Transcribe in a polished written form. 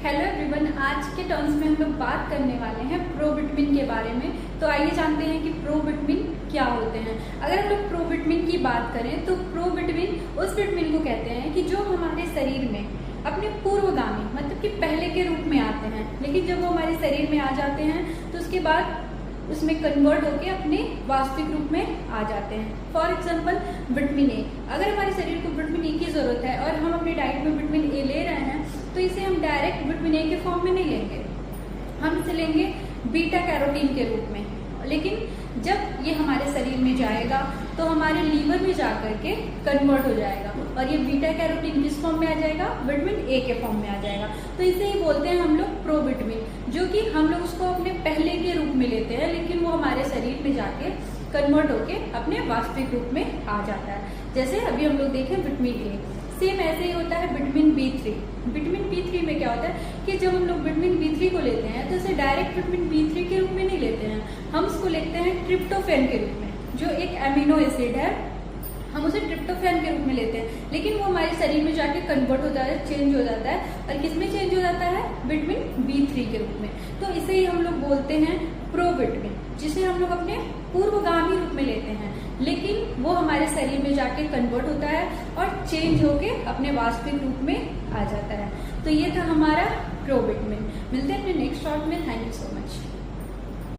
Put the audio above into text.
Hello everyone, आज के terms में हम लोग बात करने वाले हैं प्रोविटामिन के बारे में। तो आइए जानते हैं कि प्रोविटामिन क्या होते हैं। अगर हम लोग प्रोविटामिन की बात करें तो प्रोविटामिन उस विटामिन को कहते हैं कि जो हमारे शरीर में अपने पूर्वगामी मतलब कि पहले के रूप में आते हैं, लेकिन जब वो हमारे शरीर में आ जाते हैं तो उसके बाद उसमें कन्वर्ट होके अपने वास्तविक रूप में आ जाते हैं। फॉर एग्जाम्पल विटामिन ए, अगर हमारे शरीर को विटामिन ए की जरूरत है और हम अपनी डाइट में विटामिन ए ले रहे हैं तो इसे हम डायरेक्ट विटामिन ए के फॉर्म में नहीं लेंगे, हम इसे लेंगे बीटा कैरोटीन के रूप में। लेकिन जब ये हमारे शरीर में जाएगा तो हमारे लीवर में जाकर के कन्वर्ट हो जाएगा और ये बीटा कैरोटीन किस फॉर्म में आ जाएगा, विटामिन ए के फॉर्म में आ जाएगा। तो इसे ही बोलते हैं हम लोग प्रोविटामिन, जो कि हम लोग उसको अपने पहले के रूप में लेते हैं लेकिन वो हमारे शरीर में जाके कन्वर्ट होके अपने वास्तविक रूप में आ जाता है। जैसे अभी हम लोग देखें विटामिन ए, सेम ऐसे ही होता है विटामिन B3। विटामिन B3 में क्या होता है कि जब हम लोग विटामिन B3 को लेते हैं तो इसे डायरेक्ट विटामिन B3 के रूप में नहीं लेते हैं, हम उसको लेते हैं ट्रिप्टोफैन के रूप में, जो एक एमिनो एसिड है, हम उसे ट्रिप्टोफैन के रूप में लेते हैं। लेकिन वो हमारे शरीर में जाके कन्वर्ट हो जाता है, चेंज हो जाता है, और किस में चेंज हो जाता है, विटामिन B3 के रूप में। तो इसे ही हम लोग बोलते हैं प्रोविटामिन, जिसे हम लोग अपने पूर्वगामी रूप में लेते हैं लेकिन वो हमारे शरीर में जाके कन्वर्ट होता है और चेंज होके अपने वास्तविक रूप में आ जाता है। तो ये था हमारा प्रोविटामिन। मिलते हैं अपने नेक्स्ट शॉर्ट में। Thank you so much.